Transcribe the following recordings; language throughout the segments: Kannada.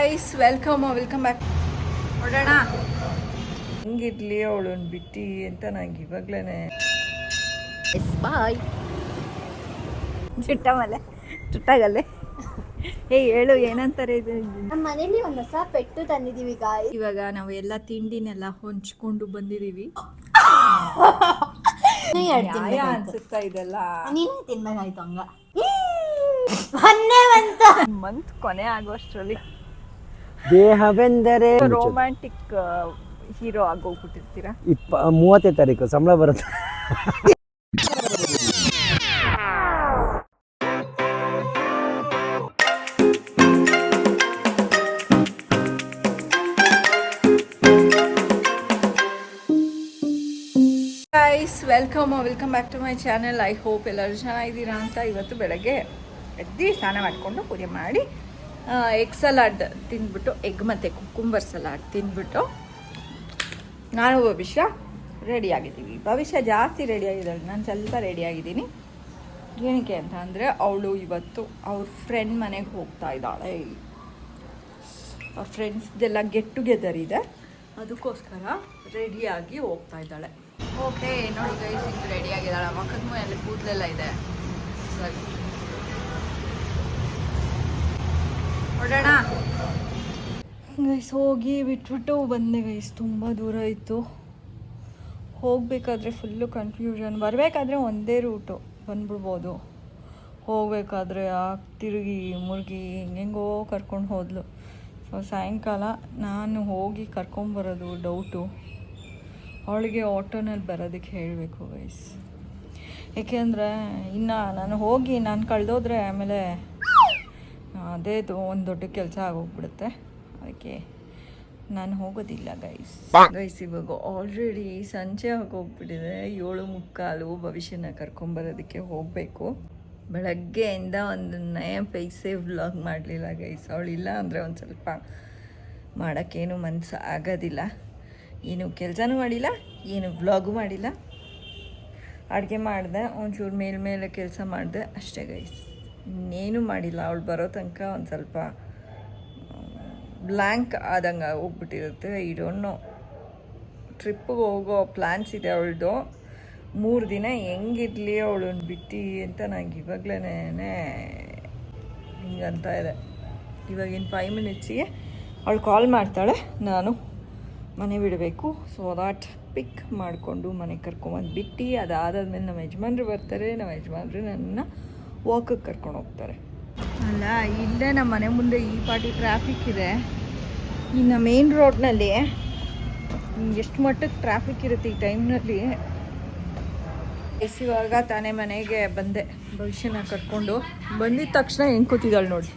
Guys welcome back. ನೋಡೋಣ ಹೆಂಗಿರ್ಲಿ ಅವಳನ್ನು ಬಿಟ್ಟು ಅಂತ ನಂಗೆ ಇವಾಗ್ಲೇನೆ ಬಾಯ್ ಚುಟ್ಟಾಗಲ್ಲೇ ಹೇಳು ಏನಂತಾರೆ ಇದು. ನಮ್ಮ ಮನೇಲಿ ಒಂದು ಹೊಸ ಪೆಟ್ಟು ತಂದಿದೀವಿ ಗಾಯ್. ಇವಾಗ ನಾವು ಎಲ್ಲ ತಿಂಡಿನೆಲ್ಲ ಹೊಂಚ್ಕೊಂಡು ಬಂದಿದೀವಿ. ಅನ್ಸುತ್ತಾ ಇದೆಲ್ಲ ನೀನೇ ತಿನ್ಬೇಕಾಯ್ತು ಹಂಗ ಮಂತ್ ಕೊನೆ ಆಗೋಷ್ಟರಲ್ಲಿ ದೇಹವೆಂದರೆ ರೊಮ್ಯಾಂಟಿಕ್ ಹೀರೋ ಆಗೋಗ್ಬಿಟ್ಟಿರ್ತೀರಾ. 30ನೇ ತಾರೀಕು ಸಂಬಳ ಬರುತ್ತೆ. Guys welcome back to my channel. I hope ಎಲ್ಲರೂ ಚೆನ್ನಾಗಿದ್ದೀರಾ ಅಂತ. ಇವತ್ತು ಬೆಳಗ್ಗೆ ಎದ್ದು ಸ್ನಾನ ಮಾಡಿಕೊಂಡು ಪೂಜೆ ಮಾಡಿ ಎಗ್ ಸಲಾಡ್ ತಿಂದ್ಬಿಟ್ಟು, ಎಗ್ ಮತ್ತು ಕುಕ್ಕುಂಬರ್ ಸಲಾಡ್ ತಿಂದ್ಬಿಟ್ಟು ನಾನು ಭವಿಷ್ಯ ರೆಡಿಯಾಗಿದ್ದೀವಿ. ಭವಿಷ್ಯ ಜಾಸ್ತಿ ರೆಡಿಯಾಗಿದ್ದಾಳೆ, ನಾನು ಸ್ವಲ್ಪ ರೆಡಿಯಾಗಿದ್ದೀನಿ. ಏನಕ್ಕೆ ಅಂತ ಅಂದರೆ ಅವಳು ಇವತ್ತು ಅವ್ರ ಫ್ರೆಂಡ್ ಮನೆಗೆ ಹೋಗ್ತಾ ಇದ್ದಾಳೆ. ಅವ್ರ ಫ್ರೆಂಡ್ಸ್ದೆಲ್ಲ ಗೆಟ್ ಟುಗೆದರ್ ಇದೆ, ಅದಕ್ಕೋಸ್ಕರ ರೆಡಿಯಾಗಿ ಹೋಗ್ತಾ ಇದ್ದಾಳೆ. ಓಕೆ ನೋಡಿ ಗೈಸ್, ಹಿಂಗೆ ರೆಡಿಯಾಗಿದ್ದಾಳೆ. ಮಕ್ಕದ ಮೇಲೆ ಕೂದಲೆಲ್ಲ ಇದೆ. ಸರಿ ಹೊರಡೋಣ ಗೈಸ್. ಹೋಗಿ ಬಿಟ್ಬಿಟ್ಟು ಬಂದೆ ಗೈಸ್. ತುಂಬ ದೂರ ಇತ್ತು, ಹೋಗಬೇಕಾದ್ರೆ ಫುಲ್ಲು ಕನ್ಫ್ಯೂಷನ್. ಬರಬೇಕಾದ್ರೆ ಒಂದೇ ರೂಟು ಬಂದ್ಬಿಡ್ಬೋದು, ಹೋಗಬೇಕಾದ್ರೆ ತಿರುಗಿ ಮುರುಗಿ ಹೆಂಗೆಂಗೋ ಕರ್ಕೊಂಡು ಹೋದ್ಲು. ಸೊ ಸಾಯಂಕಾಲ ನಾನು ಹೋಗಿ ಕರ್ಕೊಂಬರೋದು ಡೌಟು. ಅವಳಿಗೆ ಆಟೋನಲ್ಲಿ ಬರೋದಕ್ಕೆ ಹೇಳಬೇಕು ಗೈಸ್. ಏಕೆಂದರೆ ಇನ್ನು ನಾನು ಕಳೆದೋದ್ರೆ ಆಮೇಲೆ ಅದೇ ಒಂದು ದೊಡ್ಡ ಕೆಲಸ ಆಗೋಗ್ಬಿಡುತ್ತೆ. ಅದಕ್ಕೆ ನಾನು ಹೋಗೋದಿಲ್ಲ ಗೈಸ್. ಇವಾಗ ಆಲ್ರೆಡಿ ಸಂಜೆ ಆಗೋಗ್ಬಿಟ್ಟಿದೆ, 7:45. ಭವಿಷ್ಯನ ಕರ್ಕೊಂಬರೋದಕ್ಕೆ ಹೋಗಬೇಕು. ಬೆಳಗ್ಗೆಯಿಂದ ಒಂದು ನಯ ಪೈಸೆ ವ್ಲಾಗ್ ಮಾಡಲಿಲ್ಲ ಗೈಸ್. ಅವಳಿಲ್ಲ ಅಂದರೆ ಒಂದು ಸ್ವಲ್ಪ ಮಾಡೋಕ್ಕೇನು ಮನಸ್ಸು ಆಗೋದಿಲ್ಲ. ಏನು ಕೆಲಸನೂ ಮಾಡಿಲ್ಲ, ಏನು ವ್ಲಾಗು ಮಾಡಿಲ್ಲ. ಅಡುಗೆ ಮಾಡಿದೆ, ಒಂಚೂರು ಮೇಲೆ ಕೆಲಸ ಮಾಡಿದೆ ಅಷ್ಟೇ ಗೈಸ್. ಇನ್ನೇನು ಮಾಡಿಲ್ಲ. ಅವಳು ಬರೋ ತನಕ ಒಂದು ಸ್ವಲ್ಪ ಬ್ಲ್ಯಾಂಕ್ ಆದಂಗೆ ಹೋಗ್ಬಿಟ್ಟಿರುತ್ತೆ. ಈ ಡೋಂಟ್ ನೋ. ಟ್ರಿಪ್ಪಿಗೆ ಹೋಗೋ ಪ್ಲ್ಯಾನ್ಸ್ ಇದೆ ಅವಳದು. 3 ದಿನ ಹೆಂಗಿರಲಿ ಅವಳನ್ನು ಬಿಟ್ಟು ಅಂತ ನಂಗೆ ಇವಾಗಲೇ ಹಿಂಗಂತ ಇದೆ. ಇವಾಗಿನ 5 ಮಿನಿಟ್ಸಿಗೆ ಅವಳು ಕಾಲ್ ಮಾಡ್ತಾಳೆ, ನಾನು ಮನೆ ಬಿಡಬೇಕು. ಸೊ ದಾಟ್ ಪಿಕ್ ಮಾಡಿಕೊಂಡು ಮನೆಗೆ ಕರ್ಕೊಂಬಂದು ಬಿಟ್ಟು, ಅದಾದಮೇಲೆ ನಮ್ಮ ಯಜಮಾನ್ರು ಬರ್ತಾರೆ. ನಮ್ಮ ಯಜಮಾನ್ರು ನನ್ನ ವಾಕಿಗೆ ಕರ್ಕೊಂಡು ಹೋಗ್ತಾರೆ. ಅಲ್ಲ, ಇಲ್ಲೇ ನಮ್ಮ ಮನೆ ಮುಂದೆ ಈ ಪಾಟಿ ಟ್ರಾಫಿಕ್ ಇದೆ. ಇನ್ನು ಮೇನ್ ರೋಡ್ನಲ್ಲಿ ಎಷ್ಟು ಮಟ್ಟಕ್ಕೆ ಟ್ರಾಫಿಕ್ ಇರುತ್ತೆ ಈ ಟೈಮ್ನಲ್ಲಿ. ಇವಾಗ ತಾನೇ ಮನೆಗೆ ಬಂದೆ, ಭವಿಷ್ಯನ ಕರ್ಕೊಂಡು. ಬಂದಿದ್ದ ತಕ್ಷಣ ಹೆಂಗೆ ಕೂತಿದ್ದಾಳೆ ನೋಡಿ.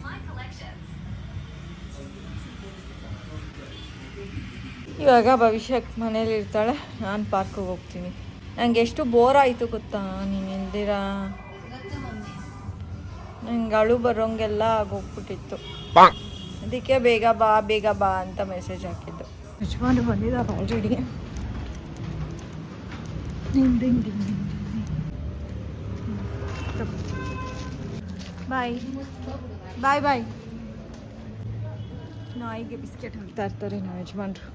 ಇವಾಗ ಭವಿಷ್ಯಕ್ಕೆ ಮನೇಲಿ ಇರ್ತಾಳೆ, ನಾನು ಪಾರ್ಕಿಗೆ ಹೋಗ್ತೀನಿ. ನನಗೆ ಎಷ್ಟು ಬೋರ್ ಆಯಿತು ಗೊತ್ತಾ, ನೀನು ಇಲ್ದಿರಾ. ನಂಗೆ ಅಳು ಬರೋಂಗೆಲ್ಲ ಆಗೋಗ್ಬಿಟ್ಟಿತ್ತು. ಅದಕ್ಕೆ ಬೇಗ ಬಾ ಅಂತ ಮೆಸೇಜ್ ಹಾಕಿದ್ದು. ಯಜಮಾನ್ರು ಬಂದಿದ್ದಾರೆ ಆಲ್ರೆಡಿ. ಬಾಯ್. ನಾಯಿಗೆ ಬಿಸ್ಕೆಟ್ ಹಾಕ್ತಾ ಇರ್ತಾರೆ ನಾವು ಯಜಮಾನ್ರು.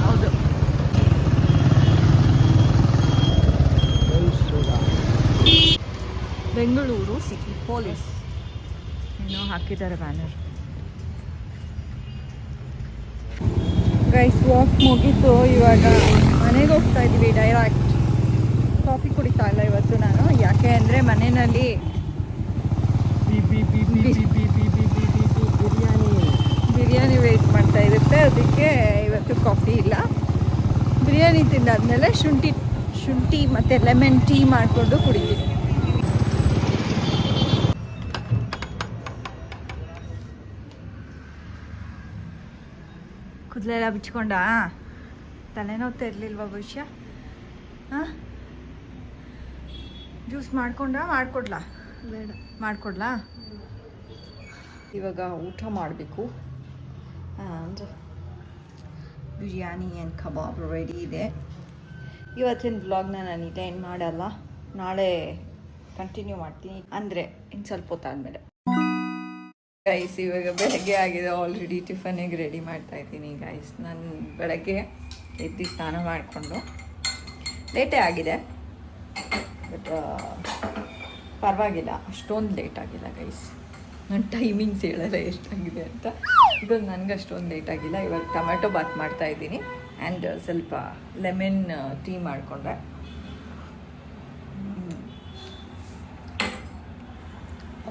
ಹೌದು, ಬೆಂಗಳೂರು ಸಿಟಿ ಪೊಲೀಸ್ ಏನೋ ಹಾಕಿದ್ದಾರೆ ಬ್ಯಾನರ್. ಗೈಸ್ ವಾಕ್ ಮುಗಿತು, ಇವಾಗ ಮನೆಗೆ ಹೋಗ್ತಾ ಇದ್ದೀವಿ ಡೈರೆಕ್ಟ್. ಕಾಫಿ ಕುಡಿತಾ ಇಲ್ಲ ಇವತ್ತು ನಾನು. ಯಾಕೆ ಅಂದರೆ ಮನೆಯಲ್ಲಿ ಬಿರಿಯಾನಿ ವೆಯ್ಟ್ ಮಾಡ್ತಾ ಇರುತ್ತೆ, ಅದಕ್ಕೆ ಇವತ್ತು ಕಾಫಿ ಇಲ್ಲ. ಬಿರಿಯಾನಿ ತಿಂದಾದ್ಮೇಲೆ ಶುಂಠಿ ಮತ್ತು ಲೆಮನ್ ಟೀ ಮಾಡಿಕೊಂಡು ಕುಡಿತೀನಿ. ಕೂದಲೆಲ್ಲ ಬಿಚ್ಕೊಂಡ, ತಲೆನೋವ್ತಾ ಇರಲಿಲ್ವಾ ಭವಿಷ್ಯ? ಹಾಂ, ಜ್ಯೂಸ್ ಮಾಡ್ಕೊಡ್ಲಾ? ಬೇಡ, ಮಾಡ್ಕೊಡ್ಲಾ? ಇವಾಗ ಊಟ ಮಾಡಬೇಕು. And biryani and kebab ready ಇದೆ. ಇವತ್ತಿನ ವ್ಲಾಗ್ನ ನಾನು ಇದು ಎಂಡ್ ಮಾಡಲ್ಲ, ನಾಳೆ ಕಂಟಿನ್ಯೂ ಮಾಡ್ತೀನಿ, ಅಂದರೆ ಇನ್ನು ಸ್ವಲ್ಪ ಹೊತ್ತಾದಮೇಲೆ. ಗೈಸ್ ಇವಾಗ ಬೆಳಗ್ಗೆ ಆಗಿದೆ, ಆಲ್ರೆಡಿ ಟಿಫನಿಗೆ ರೆಡಿ ಮಾಡ್ತಾಯಿದ್ದೀನಿ ಗೈಸ್. ನಾನು ಬೆಳಗ್ಗೆ ಎದ್ದು ಸ್ನಾನ ಮಾಡಿಕೊಂಡು ಲೇಟೇ ಆಗಿದೆ, ಬಟ್ ಪರವಾಗಿಲ್ಲ, ಅಷ್ಟೊಂದು ಲೇಟ್ ಆಗಿಲ್ಲ ಗೈಸ್. ನನ್ನ ಟೈಮಿಂಗ್ಸ್ ಹೇಳಲ್ಲ ಎಷ್ಟಾಗಿದೆ ಅಂತ, ಬಿಕಾಸ್ ನನಗೆ ಅಷ್ಟೊಂದು ಲೇಟ್ ಆಗಿಲ್ಲ. ಇವಾಗ ಟೊಮೆಟೊ ಬಾತ್ ಮಾಡ್ತಾಯಿದ್ದೀನಿ ಆ್ಯಂಡ್ ಸ್ವಲ್ಪ ಲೆಮನ್ ಟೀ ಮಾಡಿಕೊಂಡೆ.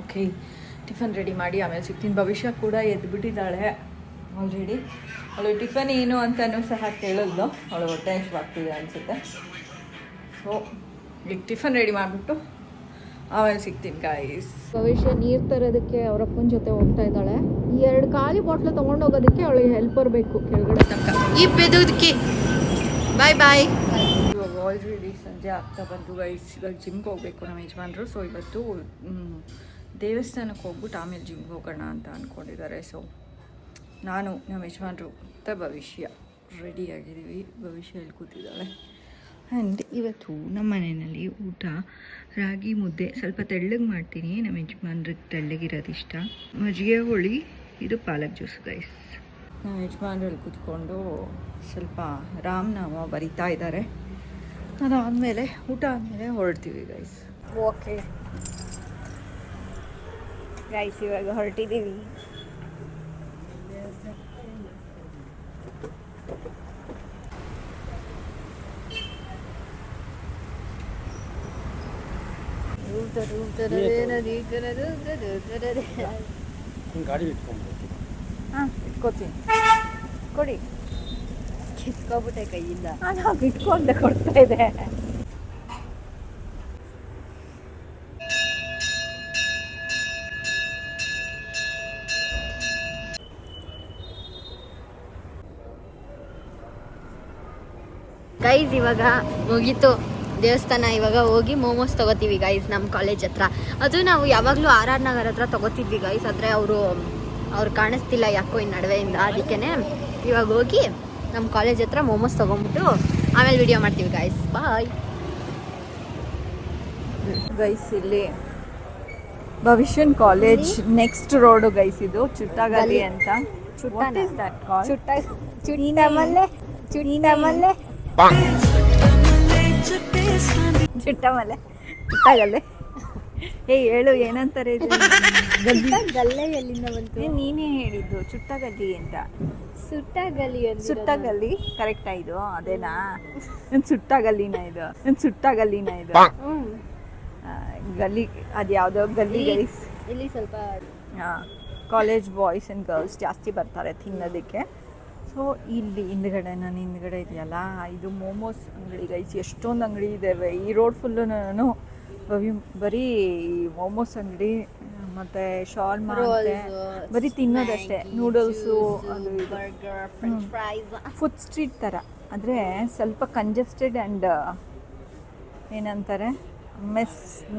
ಓಕೆ, ಟಿಫನ್ ರೆಡಿ ಮಾಡಿ ಆಮೇಲೆ ಸಿಗ್ತೀನಿ. ಭವಿಷ್ಯ ಕೂಡ ಎದ್ದುಬಿಟ್ಟಿದ್ದಾಳೆ ಆಲ್ರೆಡಿ. ಅವಳು ಟಿಫನ್ ಏನು ಅಂತಲೂ ಸಹ ಕೇಳಿದ್ಲು, ಅವಳು ಹೊಟ್ಟೆ ಹಸಿವಾಗ್ತಿದೆ ಅನಿಸುತ್ತೆ. ಸೊ ಈಗ ಟಿಫನ್ ರೆಡಿ ಮಾಡಿಬಿಟ್ಟು ಆಮೇಲೆ ಸಿಗ್ತೀನಿ ಗಾಯ್ಸ್. ಭವಿಷ್ಯ ನೀರು ತರೋದಕ್ಕೆ ಅವ್ರ ಅಪ್ಪನ ಜೊತೆ ಹೋಗ್ತಾ ಇದ್ದಾಳೆ. 2 ಖಾಲಿ ಬಾಟ್ಲು ತೊಗೊಂಡೋಗೋದಕ್ಕೆ ಅವಳಿಗೆ ಹೆಲ್ಪರ್ ಬೇಕು ಕೆಳಗಡೆ ತನಕ. ಈ ಬಾಯ್ ಬಾಯ್. ಇವಾಗ ಆಲ್ರೆಡಿ ಸಂಜೆ ಆಗ್ತಾ ಬಂತು ಗೈಸ್. ಇವಾಗ ಜಿಮ್ಗೆ ಹೋಗ್ಬೇಕು ನಮ್ಮ ಯಜಮಾನ್ರು. ಸೊ ಇವತ್ತು ದೇವಸ್ಥಾನಕ್ಕೆ ಹೋಗ್ಬಿಟ್ಟು ಆಮೇಲೆ ಜಿಮ್ಗೆ ಹೋಗೋಣ ಅಂತ ಅಂದ್ಕೊಂಡಿದ್ದಾರೆ. ಸೊ ನಾನು, ನಮ್ಮ ಯಜಮಾನ್ರು ಮತ್ತು ಭವಿಷ್ಯ ರೆಡಿಯಾಗಿದ್ದೀವಿ. ಭವಿಷ್ಯ ಇಲ್ಲಿ ಕೂತಿದ್ದಾಳೆ. ಆ್ಯಂಡ್ ಇವತ್ತು ನಮ್ಮ ಮನೆಯಲ್ಲಿ ಊಟ ರಾಗಿ ಮುದ್ದೆ, ಸ್ವಲ್ಪ ತೆಳ್ಳಗೆ ಮಾಡ್ತೀನಿ, ನಮ್ಮ ಯಜಮಾನ್ರಿಗೆ ತೆಳ್ಳಗಿರೋದು ಇಷ್ಟ. ಮಜ್ಜಿಗೆ ಹುಳಿ, ಇದು ಪಾಲಕ್ ಜ್ಯೂಸ್ ಗೈಸ್. ನಮ್ಮ ಯಜಮಾನ್ರಲ್ಲಿ ಕೂತ್ಕೊಂಡು ಸ್ವಲ್ಪ ರಾಮನಾಮ ಬರಿತಾ ಇದ್ದಾರೆ. ಅದಾದಮೇಲೆ ಊಟ ಆದಮೇಲೆ ಹೊರಡ್ತೀವಿ ಗೈಸ್. ಓಕೆ ಗೈಸ್, ಇವಾಗ ಹೊರಟಿದ್ದೀವಿ. ಗಾಡಿ ಇಟ್ಕೊಂಡು ಹಾಂ ಇಟ್ಕೋತೀನಿ, ಕೊಡಿ. ಕಿತ್ಕೊಬಿಟ್ಟೆ ಕೈಯಿಂದ. ನಾನು ಇಟ್ಕೊಂಡೆ ಕೊಡ್ತಾ ಇದೆ. ಗೈಸ್ ಇವಾಗ ಮುಗೀತು ದೇವಸ್ಥಾನ. ಇವಾಗ ಹೋಗಿ ಮೋಮೋಸ್ ತೊಗೋತೀವಿ ಗೈಸ್ ನಮ್ಮ ಕಾಲೇಜ್ ಹತ್ರ. ಅದು ನಾವು ಯಾವಾಗಲೂ RR ನಗರ್ ಹತ್ರ ತೊಗೋತಿದ್ವಿ ಗೈಸ್, ಆದರೆ ಅವ್ರು ಕಾಣಿಸ್ತಿಲ್ಲ ಯಾಕೋ ಈ ನಡುವೆಯಿಂದ. ಅದಕ್ಕೇ ಇವಾಗ ಹೋಗಿ ನಮ್ಮ ಕಾಲೇಜ್ ಹತ್ರ ಮೋಮೋಸ್ ತೊಗೊಂಬಿಟ್ಟು ಆಮೇಲೆ ವಿಡಿಯೋ ಮಾಡ್ತೀವಿ ಗೈಸ್. Bye guys. ಇಲ್ಲಿ Bhavishyan college next road guys. ಇದು ಚುಟ್ಟಾಗಲಿ ಅಂತ. ಚುಟ್ಟಾಗಲ್ಲಿ ಹೇಳು ಏನಂತಾರೆ ಇದು? ಗಲ್ಲೆ ಎಲ್ಲಿಂದ ಬಂತು? ನೀನೇ ಹೇಳಿದ್ದು ಚುಟ್ಟಗಲ್ಲಿ ಅಂತ. ಸುಟ್ಟಗಲ್ಲಿ ಕರೆಕ್ಟಾ? ಇದು ಅದೇನಾ? ಸುಟ್ಟಗಲ್ಲಿನ ಇದು ಗಲ್ಲಿ, ಅದು ಯಾವುದೋ ಗಲ್ಲಿ ಗೈಸ್. ಇಲ್ಲಿ ಸ್ವಲ್ಪ ಕಾಲೇಜ್ ಬಾಯ್ಸ್ ಆ್ಯಂಡ್ ಗರ್ಲ್ಸ್ ಜಾಸ್ತಿ ಬರ್ತಾರೆ ತಿನ್ನೋದಕ್ಕೆ. ಸೊ ಇಲ್ಲಿ ಹಿಂದ್ಗಡೆ ಇದೆಯಲ್ಲ, ಇದು ಮೋಮೋಸ್ ಅಂಗಡಿ ಗೈಸ್. ಎಷ್ಟೊಂದು ಅಂಗಡಿ ಇದ್ದಾವೆ ಈ ರೋಡ್ ಫುಲ್ಲು. ನಾನು ಬರೀ ಮೋಮೋಸ್ ಅಂಗಡಿ ಮತ್ತು ಶಾರ್ಮಾ ಅಂತೆ, ಬರೀ ತಿನ್ನೋದಷ್ಟೇ. ನೂಡಲ್ಸು, ಅದು ಫುಡ್ ಸ್ಟ್ರೀಟ್ ಥರ, ಆದರೆ ಸ್ವಲ್ಪ ಕಂಜೆಸ್ಟೆಡ್ ಆ್ಯಂಡ್ ಏನಂತಾರೆ,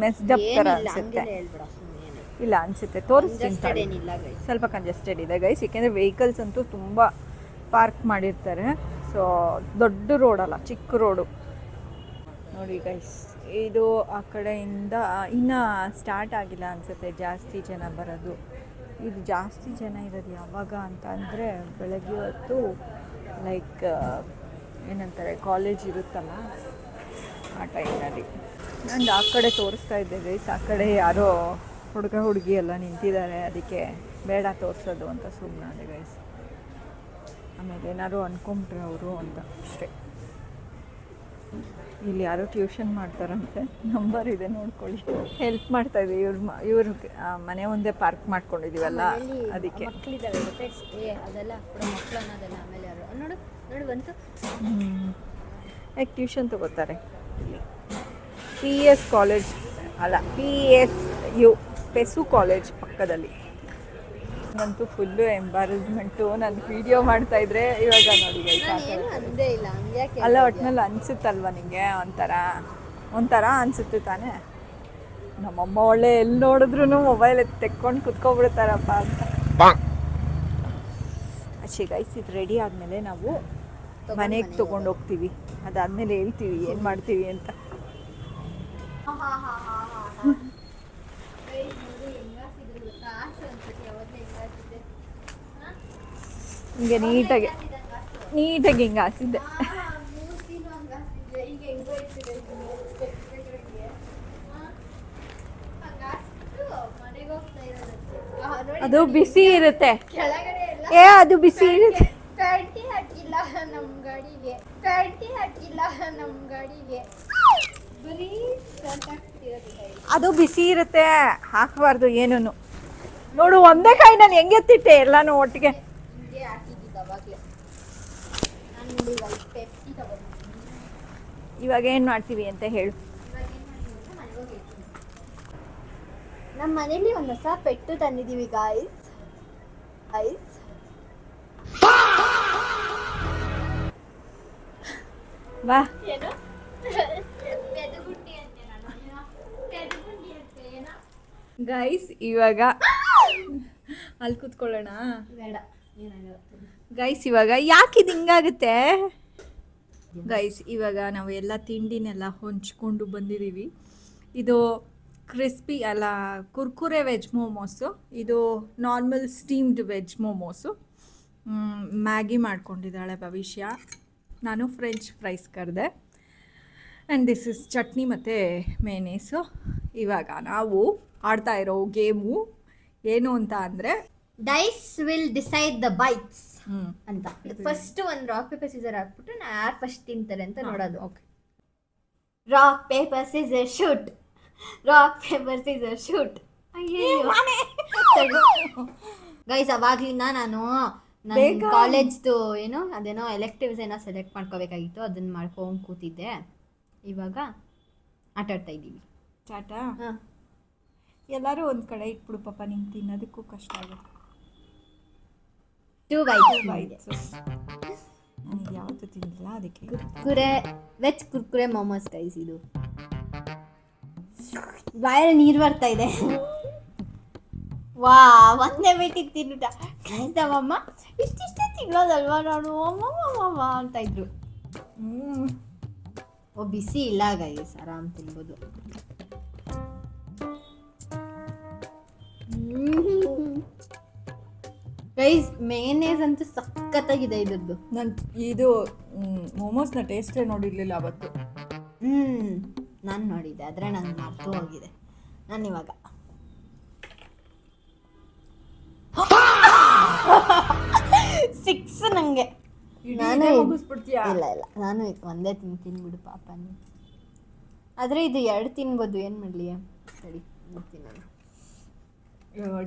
ಮೆಸ್ಡಪ್ ಥರ ಅನಿಸುತ್ತೆ. ಇಲ್ಲ ಅನಿಸುತ್ತೆ, ತೋರಿಸ್ತೀನಿ. ಸ್ವಲ್ಪ ಕಂಜೆಸ್ಟೆಡ್ ಇದೆ ಗೈಸ್, ಏಕೆಂದರೆ ವೆಹಿಕಲ್ಸ್ ಅಂತೂ ತುಂಬ ಪಾರ್ಕ್ ಮಾಡಿರ್ತಾರೆ. ಸೊ ದೊಡ್ಡ ರೋಡಲ್ಲ, ಚಿಕ್ಕ ರೋಡು ನೋಡಿ ಗೈಸ್. ಇದು ಆ ಕಡೆಯಿಂದ ಇನ್ನೂ ಸ್ಟಾರ್ಟ್ ಆಗಿಲ್ಲ ಅನಿಸುತ್ತೆ ಜಾಸ್ತಿ ಜನ ಬರೋದು. ಇದು ಜಾಸ್ತಿ ಜನ ಇರೋದು ಯಾವಾಗ ಅಂತ ಅಂದರೆ ಬೆಳಗ್ಗೆ ಹೊತ್ತು, ಲೈಕ್ ಏನಂತಾರೆ, ಕಾಲೇಜ್ ಇರುತ್ತಲ್ಲ ಆ ಟೈಮ್ನಲ್ಲಿ. ಆ್ಯಂಡ್ ಆ ಕಡೆ ತೋರಿಸ್ತಾ ಇದ್ದೆ ಗೈಸ್, ಆ ಕಡೆ ಯಾರೋ ಹುಡುಗಿ ಎಲ್ಲ ನಿಂತಿದ್ದಾರೆ, ಅದಕ್ಕೆ ಬೇಡ ತೋರಿಸೋದು ಅಂತ ಸುಮ್ಮನೆ ಗೈಸ್. ಆಮೇಲೆ ಏನಾದ್ರು ಅಂದ್ಕೊಂಡ್ರೆ ಅವರು ಅಂತ ಅಷ್ಟೇ. ಇಲ್ಲಿ ಯಾರೋ ಟ್ಯೂಷನ್ ಮಾಡ್ತಾರಂತೆ, ನಂಬರ್ ಇದೆ ನೋಡ್ಕೊಳ್ಳಿ. ಹೆಲ್ಪ್ ಮಾಡ್ತಾ ಇದ್ದೀವಿ. ಇವ್ರ ಮನೆ ಮುಂದೆ ಪಾರ್ಕ್ ಮಾಡ್ಕೊಂಡಿದ್ದೀವಲ್ಲ, ಅದಕ್ಕೆ. ಮಕ್ಕಳಿದ್ದಾವೆ ಗೊತ್ತೇ, ಅದೆಲ್ಲ ಮಕ್ಕಳು ಅನ್ನೋದೆಲ್ಲ. ಆಮೇಲೆ ಯಾರು ನೋಡು ಬಂತು. ಯಾಕೆ ಟ್ಯೂಷನ್ ತಗೋತಾರೆ ಇಲ್ಲಿ. PS ಕಾಲೇಜ್ ಅಲ್ಲ, PSU ಪೆಸು ಕಾಲೇಜ್ ಪಕ್ಕದಲ್ಲಿ. ನಂತೂ ಫುಲ್ಲು ಎಂಬಾರಸ್ಮೆಂಟು. ನಾನು ವಿಡಿಯೋ ಮಾಡ್ತಾಯಿದ್ರೆ ಇವಾಗ ನೋಡಿ ಅಲ್ಲ, ಒಟ್ಟಿನಲ್ಲಿ ಅನಿಸುತ್ತಲ್ವ ನಿಮಗೆ? ಒಂಥರ ಅನಿಸುತ್ತೆ ತಾನೇ. ನಮ್ಮಮ್ಮ ಒಳ್ಳೆ ಎಲ್ಲಿ ನೋಡಿದ್ರು ಮೊಬೈಲ್ ತೆಕ್ಕೊಂಡು ಕುತ್ಕೊಬಿಡ್ತಾರಪ್ಪ ಅಂತ. ಅಷ್ಟೇ ಗೈಸ್, ಇದು ರೆಡಿ ಆದಮೇಲೆ ನಾವು ಮನೆಗೆ ತೊಗೊಂಡು ಹೋಗ್ತೀವಿ. ಅದಾದಮೇಲೆ ಹೇಳ್ತೀವಿ ಏನು ಮಾಡ್ತೀವಿ ಅಂತ. ಹಿಂಗೆ ನೀಟಾಗಿ ಹಿಂಗೆ ಹಾಸಿದ್ದೆ. ಅದು ಬಿಸಿ ಇರುತ್ತೆ, ಅದು ಬಿಸಿ ಇರುತ್ತೆ. ಅದು ಬಿಸಿ ಇರುತ್ತೆ, ಹಾಕಬಾರ್ದು ಏನೂ. ನೋಡು, ಒಂದೇ ಕೈ ನಾನು ಹೆಂಗೆ ಎತ್ತಿಟ್ಟೆ ಎಲ್ಲಾನು ಒಟ್ಟಿಗೆ. ಇವಾಗ ಏನು ಮಾಡ್ತೀವಿ ಅಂತ ಹೇಳು. ನಮ್ಮ ಮನೇಲಿ ಒಂದು ಹೊಸ ಪೆಟ್ಟು ತಂದಿದ್ದೀವಿ ಗಾಯ್ಸ್. ಬಾ ಗೈಸ್, ಇವಾಗ ಅಲ್ಲಿ ಕೂತ್ಕೊಳ್ಳೋಣ. ಗೈಸ್, ಇವಾಗ ಯಾಕಿದು ಹಿಂಗಾಗುತ್ತೆ ಗೈಸ್? ಇವಾಗ ನಾವು ಎಲ್ಲ ತಿಂಡಿನೆಲ್ಲ ಹೊಂಚ್ಕೊಂಡು ಬಂದಿದ್ದೀವಿ. ಇದು ಕ್ರಿಸ್ಪಿ ಅಲ್ಲ, ಕುರ್ಕುರೆ ವೆಜ್ ಮೋಮೋಸು. ಇದು normal steamed veg momos. Maggi ಮಾಡ್ಕೊಂಡಿದ್ದಾಳೆ ಭವಿಷ್ಯ. ನಾನು ಫ್ರೆಂಚ್ ಫ್ರೈಸ್ ಕರೆದೆ. ಆ್ಯಂಡ್ ದಿಸ್ ಇಸ್ ಚಟ್ನಿ ಮತ್ತು ಮೇನೇಸು. ಇವಾಗ ನಾವು ಆಡ್ತಾ ಇರೋ ಗೇಮು ಏನು ಅಂತ ಅಂದರೆ, dice will decide the bites ಅಂತ. ಫಸ್ಟ್ ಒಂದು ರಾಕ್ ಪೇಪರ್ ಸೀಸರ್ ಹಾಕ್ಬಿಟ್ಟು ಯಾರು ಫಸ್ಟ್ ತಿಂತಾರೆ ಅಂತ ನೋಡೋದು. Okay, rock paper scissor shoot, rock paper scissor shoot. Guys, ಅವಾಗ್ಲಿಂದ ನಾನು ನನ್ನ ಕಾಲೇಜ್ದು ಅದೇನೋ ಎಲೆಕ್ಟಿವ್ಸ್ ಏನೋ ಸೆಲೆಕ್ಟ್ ಮಾಡ್ಕೋಬೇಕಾಗಿತ್ತು, ಅದನ್ನ ಮಾಡ್ಕೊಂಡು ಕೂತಿದ್ದೆ. ಇವಾಗ ಆಟಾಡ್ತಾ ಇದ್ದೀವಿ. ಚಾಟಾ ಎಲ್ಲರೂ ಒಂದು ಕಡೆ ಇಟ್ಬಿಡು ಪಾಪ, ನಿಂಗೆ ತಿನ್ನೋದಕ್ಕೂ ಕಷ್ಟ ಆಗುತ್ತೆ. 2 bites. ನನಗೆ ಯಾವತ್ತೂ ತಿಂದಿಲ್ಲ, ಅದಕ್ಕೆ. Kurkure veg Kurkure momos guys. ಇದು ಬಾಯಲ್ಲಿ ನೀರು ಬರ್ತಾ ಇದೆ. ವಾ, ಒಂದೇ ಬೇಟಿಗೆ ತಿನ್ನುಟ ಗೈಸ್. ನಮ್ಮಮ್ಮ ಇಷ್ಟಿಷ್ಟೇ ತಿನ್ನೋದಲ್ವಾ ನಾನು ಅಮ್ಮ ಅಂತ ಇದ್ರು. ಬಿಸಿ ಇಲ್ಲ ಗೈಸ್, ಆರಾಮ್ ತಿನ್ಬೋದು. ಗೈಸ್, ಮೇನೇಸ್ ಅಂತೂ ಸಖತ್ತಾಗಿದೆ ಇದ್ರದ್ದು. ಇದು ಮೋಮೋಸ್ನ ಟೇಸ್ಟೇ ನೋಡಿರ್ಲಿಲ್ಲ ಅವತ್ತು. ನಾನು ನೋಡಿದ್ದೆ, ಆದರೆ ನಂಗೆ ಮರ್ತು ಹೋಗಿದೆ. ನಾನು ಇವಾಗ 6 ನನಗೆ. ನಾನು ಇಲ್ಲ ನಾನು ಒಂದೇ ತಿನ್ಬಿಡು ಪಾಪ ನೀವು. ಆದರೆ ಇದು 2 ತಿನ್ಬೋದು, ಏನು ಮಾಡಲಿ. ಸರಿ, ತಿನ್ನೋಣ.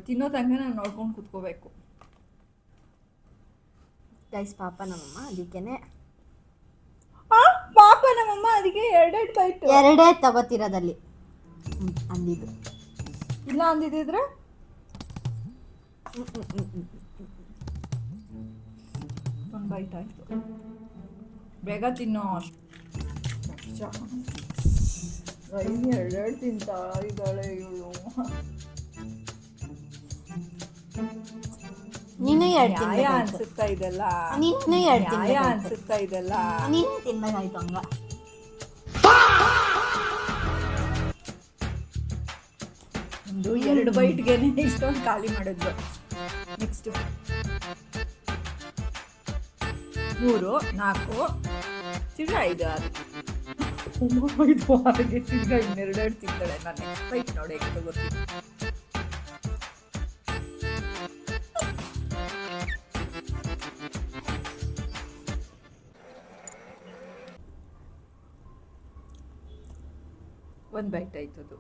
ತಿನ್ನೋ ತನಕ ನಾನು ನೋಡ್ಕೊಂಡು ಕುತ್ಕೋಬೇಕು ಗೈಸ್. ಪಾಪ ನಮ್ಮಮ್ಮ ಅದಕ್ಕೇನೆ ಎರಡೆರಡು ಬೈಟ್ ಎರಡೇ ತಗೋತಿರೋದಲ್ಲಿ ಅಂದಿದ್ದು. ಇಲ್ಲ ಅಂದಿದ್ದಿದ್ರೆ ಒಂದು ಬೈಟ್ ಆಯಿತು. ಬೇಗ ತಿನ್ನೋ. ಎರಡೆರಡು ತಿಂತಾ ಇದ್ದಾಳೆ ಇವಳು. ನೀನು 2 ನ್ಯಾಯ ಅನ್ಸುತ್ತಾ ಇದೆಲ್ಲ. ನೀನು 2 ನ್ಯಾಯ ಅನ್ಸುತ್ತಾ ಇದೆಲ್ಲ. ನೀನು ತಿನ್ಬೇಕಾಯ್ತು ಹಂಗ. ಒಂದು 2 ಬೈಟ್ಗೆನೆ ಇಷ್ಟೊಂದು ಖಾಲಿ ಮಾಡಿದ್ದು. ನೆಕ್ಸ್ಟ್ 3, 4, ತಿರ್ಗಾ 5, 6 ತಿರ್ಗಾ ಇನ್ನೆರಡೆರಡು ತಿಂತಾಳೆ. ನಾನು ನೆಕ್ಸ್ಟ್ ಬೈಟ್ ನೋಡಿ ಹೆಂಗೆ ಗೊತ್ತಿಲ್ಲ. ಒಂದು ಬೈಟ್ ಆಯ್ತದು.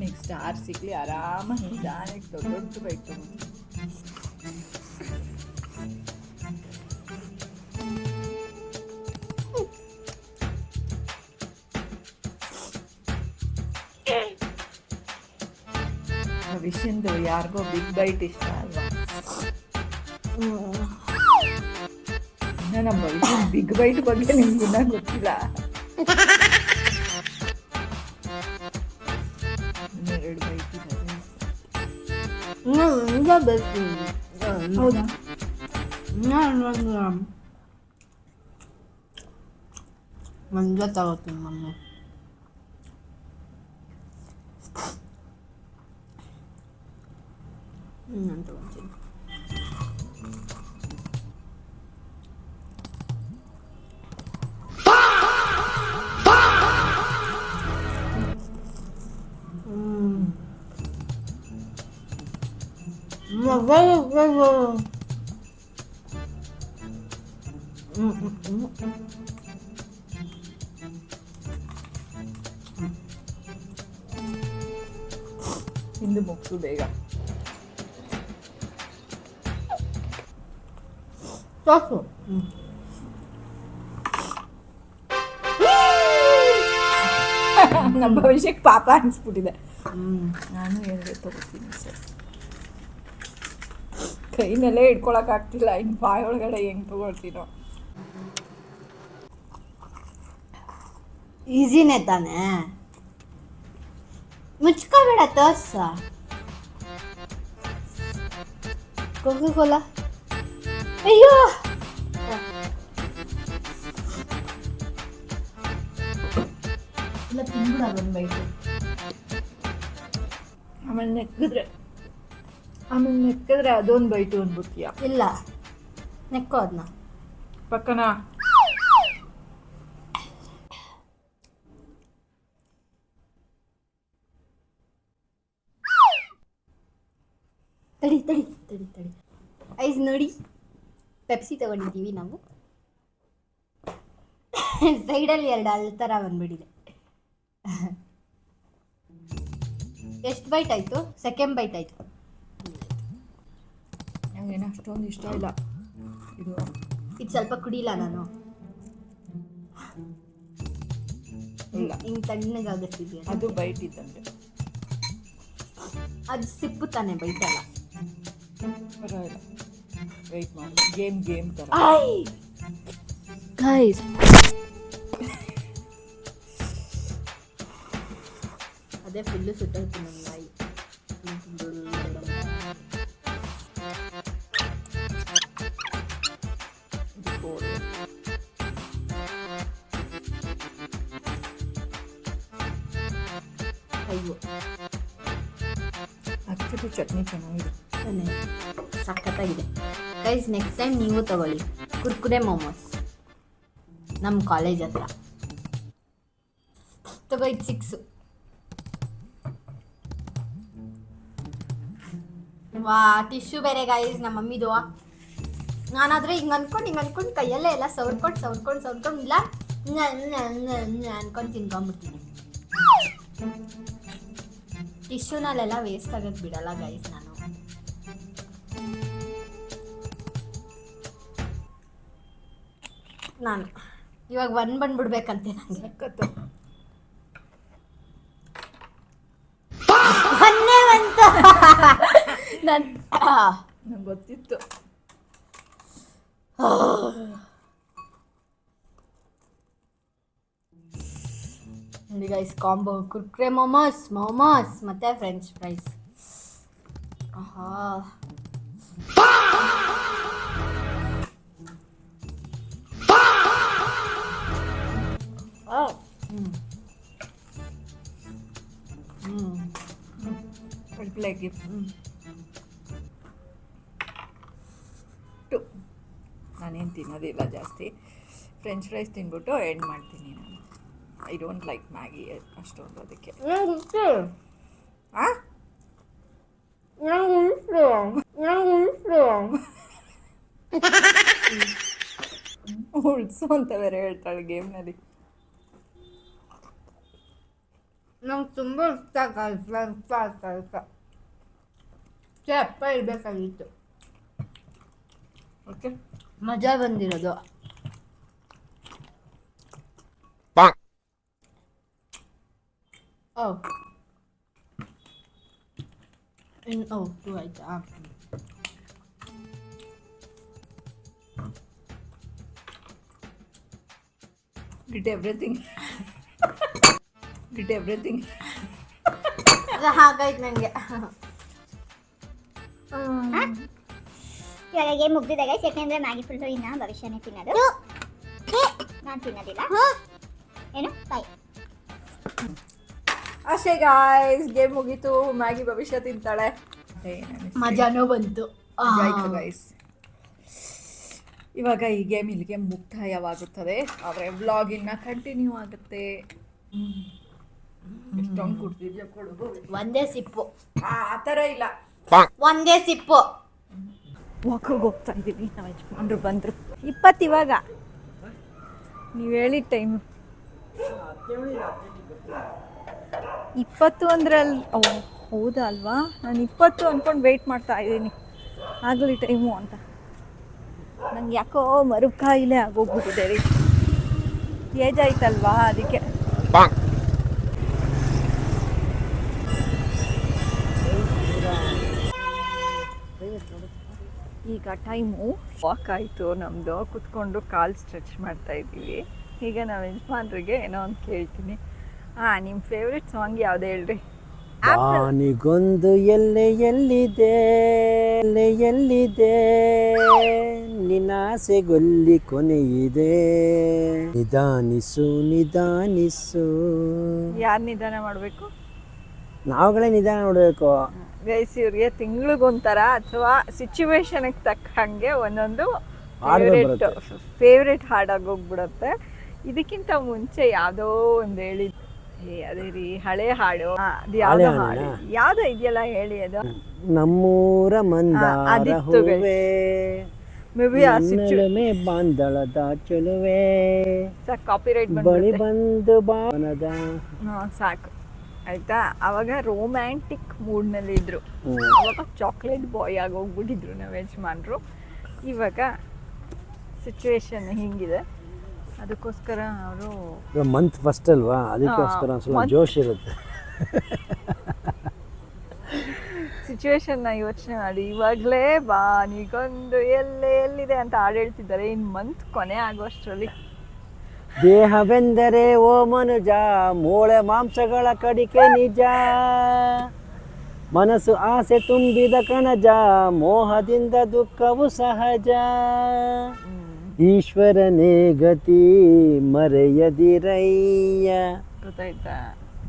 ನೆಕ್ಸ್ಟ್ 6 ಸಿಗ್ಲಿ ಆರಾಮಾಗಿ ನಿಧಾನಕ್ಕೆ ದೊಡ್ಡ ಬೈಟ್ ತಗೊಂಡು. ವಿಷಂದು ಯಾರಿಗೋ ಬಿಗ್ ಬೈಟ್ ಇಷ್ಟ ಅಲ್ವಾ? ಇನ್ನು ನಮ್ಮ ಭವಿಷ್ಯದ ಬಿಗ್ ಬೈಟ್ ಬಗ್ಗೆ ನಿಮ್ಗೆ ಇನ್ನೂ ಗೊತ್ತಿಲ್ಲ. ಇನ್ನೆರಡು ಬೈಟ್ ಇದ್ದಾವೆ. ಹೌದಾ? ಮಂಜ ತಗೋತೀನಿ ಮಮ್ಮಿ. ನಾನು ತಗೋತೀನಿ. ಹಿಂದೆ ಮುಗಿಸು ಬೇಗ. ಸಾಕು. ನಮ್ಮ ಭವಿಷ್ಯಕ್ಕೆ ಪಾಪ ಅನಿಸ್ಬಿಟ್ಟಿದೆ. ನಾನು ಹೇಳಿದೆ ತಗೋತೀನಿ ಸರ್. ಕೈನಲ್ಲೇ ಇಟ್ಕೊಳಕ್ಕಾಗ್ತಿಲ್ಲ, ಇನ್ನು ಬಾಯಿ ಒಳಗಡೆ ಹೆಂಗೆ ತಗೊಳ್ತೀನೋ. ಈಸಿನೇ ತಾನೇ, ಮುಚ್ಕೋಬೇಡ, ತೋರ್ಸ. Coca Cola. ಅಯ್ಯೋ ಇಲ್ಲ, ತಿನ್ಬಿಡ ಅದೊಂದು ಬೈಟು. ಆಮೇಲೆ ನೆಕ್ಕಿದ್ರೆ ಅದೊಂದು ಬೈಟು ಅಂದ್ಬಿಡ್ತೀಯ. ಇಲ್ಲ, ನೆಕ್ಕೋ ಅದನ್ನ. ಪಕ್ಕನ ತಡಿ ತಡಿ ತಡಿ ತಡಿ. ಐಸ್ ನೋಡಿ, ಪೆಪ್ಸಿ ತಗೊಂಡಿದ್ದೀವಿ ನಾವು. ಸೈಡಲ್ಲಿ ಎರಡು ಅಲ್ ಥರ ಬಂದ್ಬಿಟ್ಟಿದೆ. ಎಷ್ಟು ಬೈಟ್ ಆಯಿತು? ಸೆಕೆಂಡ್ ಬೈಟ್ ಆಯಿತು. ನನಗೇನು ಅಷ್ಟೊಂದು ಇಷ್ಟ ಇಲ್ಲ ಇದು. ಇದು ಸ್ವಲ್ಪ ಕುಡಿಲ್ಲ ನಾನು. ಇಲ್ಲ, ಹಿಂಗೆ ತಣ್ಣಗಾಗುತ್ತಿದೆಯಾ? ಅದು ಬೈಟ್ ಇದ್ದಂತೆ. ಅದು ಸಿಪ್ಪು ತಾನೆ, ಬೈಟಲ್ಲ. ಪರವಾಗಿಲ್ಲ, ವೆಯ್ಟ್ ಮಾಡಿ. ಗೇಮ್ ಥರ. ಗೈಸ್, ಅದೇ ಫುಲ್ಲು ಸುಟ್ಟೋಯ್ತು ನನ್ನ ಬಾಯಿ. ಅಯ್ಯೋ, ಅಚ್ಚು ಚಟ್ನಿ ಚೆನ್ನಾಗಿದೆ. ಸಖತ್ತಾಗಿದೆ ಗೈಸ್. ನೆಕ್ಸ್ಟ್ ಟೈಮ್ ನೀವು ತಗೊಳ್ಳಿ ಕುರ್ಕುರೆ ಮೋಮೋಸ್ ನಮ್ಮ ಕಾಲೇಜ್ ಹತ್ರ. ತಗೋ, ಇದು 6. ವಾ, ಟಿಶ್ಯೂ ಬೇರೆ ಗೈಸ್ ನಮ್ಮ ಮಮ್ಮಿದು. ನಾನಾದರೆ ಹಿಂಗೆ ಅನ್ಕೊಂಡು ಕೈಯಲ್ಲೇ ಎಲ್ಲ ಸವರ್ಕೊಂಡು ಇಲ್ಲ ಅನ್ಕೊಂಡು ತಿನ್ಕೊಂಡ್ಬಿಡ್ತೀನಿ. ಟಿಶ್ಯೂನಲ್ಲೆಲ್ಲ ವೇಸ್ಟ್ ಆಗೋಕ್ಕೆ ಬಿಡಲ್ಲ ಗೈಸ್ ನಾನು. ಇವಾಗ ಬಂದ್ಬಿಡ್ಬೇಕಂತೆ ನನಗೆ. ಸಕ್ಕತ್ತು. ಮೊನ್ನೆ ಬಂತು. ನಂಗೆ ಗೊತ್ತಿತ್ತು. ನೋಡಿ ಗೈಸ್, ಕಾಂಬೋ ಕುರ್ಕುರೆ ಮೋಮೋಸ್ ಮತ್ತೆ ಫ್ರೆಂಚ್ ಫ್ರೈಸ್. ಆಹಾ, ಒಳ್ಳೆ ಗಿಫ್ಟ್. ನಾನೇನು ತಿನ್ನೋದಿಲ್ಲ ಜಾಸ್ತಿ. ಫ್ರೆಂಚ್ ಫ್ರೈಸ್ ತಿನ್ಬಿಟ್ಟು ಎಂಡ್ ಮಾಡ್ತೀನಿ ನಾನು. ಐ ಡೋಂಟ್ ಲೈಕ್ ಮ್ಯಾಗಿ ಅಷ್ಟೊಂದು, ಅದಕ್ಕೆ. ಉಳ್ಸು ಅಂತ ಬೇರೆ ಹೇಳ್ತಾಳೆ ಗೇಮ್ನಲ್ಲಿ. ನಂಗೆ ತುಂಬ ಇಷ್ಟ ಅಪ್ಪ ಇರಬೇಕಾಗಿತ್ತು. ಓಕೆ, ಮಜಾ ಬಂದಿರೋದು. ಓ ಟೂ ಆಯ್ತಾ? ಡಿಡ್ ಎವ್ರಿಥಿಂಗ್ ಹಾಗಾಯ್ತು ನನಗೆ. ಇವಾಗ ಗೇಮ್ ಮುಗ್ದಿದಾಗ ಯಾಕೆಂದ್ರೆ ಮ್ಯಾಗಿ ಫುಲ್ಲು ಇನ್ನ ಭವಿಷ್ಯನೇ ತಿನ್ನೋದು. ನಾನು ತಿನ್ನೋದಿಲ್ಲ. ಏನು ಬಾಯ್. ಅಷ್ಟೇ ಗಾಯ್ಸ್, ಗೇಮ್ ಮುಗೀತು. ಮ್ಯಾಗಿ ಭವಿಷ್ಯ ತಿಂತಾಳೆ. ಮಜಾನೂ ಬಂತು ಗೈಸ್, ಇವಾಗ ಈ ಗೇಮ್ ಇಲ್ಲಿಗೆ ಮುಕ್ತಾಯವಾಗುತ್ತದೆ. ಆದರೆ ವ್ಲಾಗ್ ಇನ್ನ ಕಂಟಿನ್ಯೂ ಆಗುತ್ತೆ. ಎಷ್ಟೊಂದು ಕುಡ್ದಿದ್ಯಾ ಕೊಡು. ಒಂದೇ ಸಿಪ್ಪು, ಆ ಥರ ಇಲ್ಲ, ಒಂದೇ ಸಿಪ್ಪು. ವಾಕಿಗೆ ಹೋಗ್ತಾ ಇದ್ದೀವಿ. ನಾವು ಯಜಮಾನ್ರು ಬಂದರು. 20 ಇವಾಗ ನೀವು ಹೇಳಿದ ಟೈಮು 20 ಅಂದ್ರೆ ಅಲ್ಲಿ. ಹೌದಾ ಅಲ್ವಾ? ನಾನು 20 ಅಂದ್ಕೊಂಡು ವೆಯ್ಟ್ ಮಾಡ್ತಾ ಇದ್ದೀನಿ ಆಗಲಿ ಟೈಮು ಅಂತ. ನಂಗೆ ಯಾಕೋ ಮರುಕಾಯಿಲೆ ಆಗೋಗ್ಬಿಟ್ಟಿದೆ ರೀ. ಏಜ್ ಆಯ್ತಲ್ವಾ ಅದಕ್ಕೆ. ಈಗ ಟೈಮು ವಾಕ್ ಆಯಿತು ನಮ್ಮದು. ಕುತ್ಕೊಂಡು ಕಾಲು ಸ್ಟ್ರೆಚ್ ಮಾಡ್ತಾ ಇದ್ದೀವಿ. ಈಗ ನಾವು ಯಜಮಾನ್ರಿಗೆ ಏನೋ ಅಂತ ಕೇಳ್ತೀನಿ. ನಿಮ್ಮ ಫೇವ್ರೆಟ್ ಸಾಂಗ್ ಯಾವ್ದು ಹೇಳ್ರಿ? ಆನಿಗೊಂದು ಎಲ್ಲಿದೆ ನಿನ್ನಾಸೆಗೊಲ್ಲಿ ಕೊನೆಯಿದೆ, ನಿಧಾನಿಸು. ಯಾರು ನಿಧಾನ ಮಾಡಬೇಕು? ನಾವುಗಳೇ ನಿಧಾನ ನೋಡಬೇಕು. ಗೈಸ್, ಇವ್ರಿಗೆ ತಿಂಗಳಿಗೊಂಥರ ಅಥವಾ ಸಿಚುವೇಶನ್ಗೆ ತಕ್ಕ ಹಾಗೆ ಒಂದೊಂದು ಫೇವ್ರೆಟ್ ಹಾಡಾಗಿ ಹೋಗ್ಬಿಡುತ್ತೆ. ಇದಕ್ಕಿಂತ ಮುಂಚೆ ಯಾವುದೋ ಒಂದು ಹೇಳಿ, ಅದೇ ರೀ ಹಳೆ ಹಾಡು. ಅದು ಯಾವುದೋ ಹಾಡು ಯಾವುದೋ ಇದೆಯಲ್ಲ, ಹೇಳಿ ಅದು. ನಮ್ಮೂರ ಮಂದಾರ ಹೂವೇ ಮೇ ಬಿ ಆ ಬಾಂದಳದ ಚೆಲುವೆ ಕಾಪಿರೈಟ್ ಬಳಿ ಬಂದು ಬಾನದ. ಸಾಕು ಆಯ್ತಾ. ಅವಾಗ ರೊಮ್ಯಾಂಟಿಕ್ ಮೂಡ್ನಲ್ಲಿ ಇದ್ರು. ಅವಾಗ ಚಾಕ್ಲೇಟ್ ಬಾಯ್ ಆಗಿ ಹೋಗ್ಬಿಟ್ಟಿದ್ರು ನಾವು ಯಜಮಾನ್ರು. ಇವಾಗ ಸಿಚುವೇಶನ್ ಹಿಂಗಿದೆ, ಅದಕ್ಕೋಸ್ಕರ ಅವರು ಮಂತ್ ಫಸ್ಟ್ ಅಲ್ವಾ, ಅದಕ್ಕೋಸ್ಕರ ಸ್ವಲ್ಪ ಜೋಶ್ ಇರುತ್ತೆ. ಸಿಚುವೇಶನ್ನ ಯೋಚನೆ ಮಾಡಿ. ಇವಾಗಲೇ ನೀಗೊಂದು ಎಲ್ಲಿದೆ ಅಂತ ಹಾಡು ಹೇಳ್ತಿದ್ದಾರೆ. ಇನ್ನು ಮಂತ್ ಕೊನೆ ಆಗೋಷ್ಟರಲ್ಲಿ ದೇಹವೆಂದರೆ ಓ ಮನುಜ, ಮೂಳೆ ಮಾಂಸಗಳ ಕಡಿಕೆ ನಿಜ, ಮನಸ್ಸು ಆಸೆ ತುಂಬಿದ ಕಣಜ, ಮೋಹದಿಂದ ದುಃಖವು ಸಹಜ, ಈಶ್ವರನೇ ಗತಿ ಮರೆಯದಿರಯ್ಯ. ಗೊತ್ತಾಯ್ತಾ?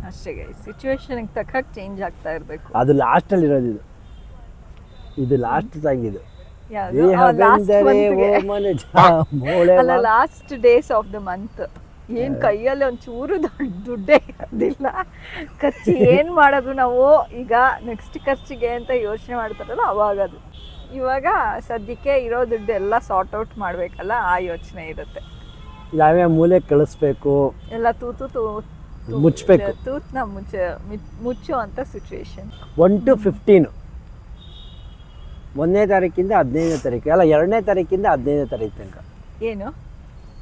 ಅಷ್ಟೇ ಗೈ, ಸಿಚುವೇಶನ್ಗೆ ತಕ್ಕ ಚೇಂಜ್ ಆಗ್ತಾ ಇರಬೇಕು. ಅದು ಲಾಸ್ಟಲ್ಲಿ ಇರೋದು. ಇದು ಲಾಸ್ಟ್ ಸಾಂಗ್ ಇದು. Last days of the month. ಏನ್ ಕೈಯಲ್ಲಿ ಒಂಚೂರು ದುಡ್ಡೇ ಇರೋದಿಲ್ಲ. ಖರ್ಚು ಏನ್ ಮಾಡೋದು ನಾವು ಈಗ ನೆಕ್ಸ್ಟ್ ಖರ್ಚಿಗೆ ಅಂತ ಯೋಚನೆ ಮಾಡ್ತಾರಲ್ಲ ಅವಾಗದು. ಇವಾಗ ಸದ್ಯಕ್ಕೆ ಇರೋ ದುಡ್ಡು ಎಲ್ಲ ಸಾರ್ಟ್ ಔಟ್ ಮಾಡ್ಬೇಕಲ್ಲ, ಆ ಯೋಚನೆ ಇರುತ್ತೆ. ಯಾವ್ಯಾವ ಮೂಲೆ ಕಳಿಸ್ಬೇಕು ಎಲ್ಲ ತೂತು ಮುಚ್ಚಬೇಕು, ತೂತ್ನ ಮುಚ್ಚು ಅಂತ ಸಿಚುವೇಶನ್. 1 to 15, 1ನೇ ತಾರೀಕಿಂದ 15ನೇ ತಾರೀಕು, ಅಲ್ಲ 2ನೇ ತಾರೀಕಿಂದ 15ನೇ ತಾರೀಕು ತನಕ ಏನು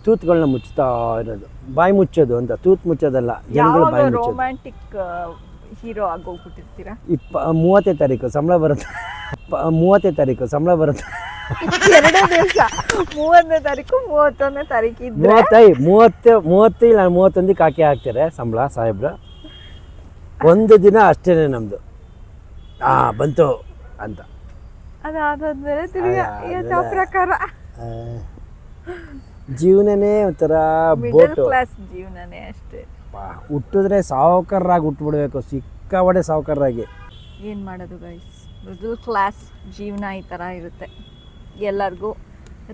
ತೂತ್ಗಳನ್ನ ಮುಚ್ತಾ ಇರೋದು. ಬಾಯಿ ಮುಚ್ಚೋದು ಅಂತ, ತೂತ್ ಮುಚ್ಚೋದಲ್ಲ, ಜನಗಳು ಬಾಯಿ ಮುಚ್ಚೋದು. Romantic hero ಆಗೋಗ್ಬಿಟ್ಟಿರ್ತೀರಾ. 30ನೇ ತಾರೀಕು ಸಂಬಳ ಬರುತ್ತೆ. 30ನೇ ತಾರೀಕು ಸಂಬಳ ಬರುತ್ತೆ. 2 ದಿವಸ 30ನೇ ತಾರೀಕು 31ನೇ ತಾರೀಕು ಇದ್ರೆ 30 ಇಲ್ಲ 31ಕ್ಕೆ ಹಾಕಿ ಹಾಕ್ತಾರೆ ಸಂಬಳ ಸಾಹೇಬ್ರ. ಒಂದು ದಿನ ಅಷ್ಟೇನೆ ನಮ್ದು ಬಂತು ಅಂತ. ಅದಾದ್ಮೇಲೆ ತಿರ್ಗಿ ಯಥಾ ಪ್ರಕಾರ ಜೀವನನೇ ಒಂಥರ ಮಿಡಲ್ ಬೋಟು. ಕ್ಲಾಸ್ ಜೀವನನೇ ಅಷ್ಟೇ. ಹುಟ್ಟಿದ್ರೆ ಸಾವುಕಾರರಾಗಿ ಹುಟ್ಟುಬಿಡ್ಬೇಕು, ಸಿಕ್ಕಾಪಟ್ಟೆ ಸಾವುಕಾರರಾಗಿ. ಏನು ಮಾಡೋದು ಗೈಸ್, ಮಿಡಲ್ ಕ್ಲಾಸ್ ಜೀವನ ಈ ಥರ ಇರುತ್ತೆ. ಎಲ್ಲರಿಗೂ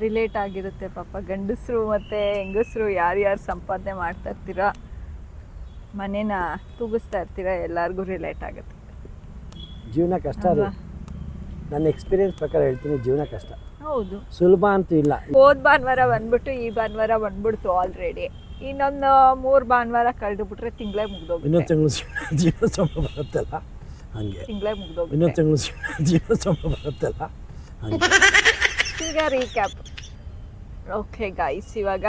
ರಿಲೇಟ್ ಆಗಿರುತ್ತೆ ಪಾಪ. ಗಂಡಸರು ಮತ್ತು ಹೆಂಗಸರು ಯಾರ್ಯಾರು ಸಂಪಾದನೆ ಮಾಡ್ತಾ ಇರ್ತೀರ, ಮನೇನ ತೂಗಿಸ್ತಾ ಇರ್ತೀರ, ಎಲ್ಲರಿಗೂ ರಿಲೇಟ್ ಆಗುತ್ತೆ. ಜೀವನ ಕಷ್ಟ ಅದು. ನನ್ನ ಎಕ್ಸ್ಪೀರಿಯನ್ಸ್ ಪ್ರಕಾರ ಹೇಳ್ತೀನಿ, ಜೀವನ ಕಷ್ಟ. ಹೌದು, ಸುಲಭ ಅಂತೂ ಇಲ್ಲ. ಹೋದ ಭಾನುವಾರ ಬಂದ್ಬಿಟ್ಟು ಈ ಭಾನುವಾರ ಬಂದ್ಬಿಡ್ತು ಆಲ್ರೆಡಿ. ಇನ್ನೊಂದು 3 ಭಾನುವಾರ ಕಳೆದು ಬಿಟ್ರೆ ತಿಂಗಳೇ ಮುಗ್ದೋಗುತ್ತೆ. ಇನ್ನೊಂದು ತಿಂಗಳು ಜೀವನ ಸಂಬಳ ಬರುತ್ತಲ್ಲ ಹಂಗೆ. ತಿಂಗಳೇ ಮುಗ್ದೋಗುತ್ತೆ. ಇನ್ನೊಂದು ತಿಂಗಳು ಜೀವನ ಸಂಬಳ ಬರುತ್ತಲ್ಲ ಹಂಗೆ. ಈಗ ರೀಕ್ಯಾಪ್. ಓಕೆ ಗೈಸ್, ಇವಾಗ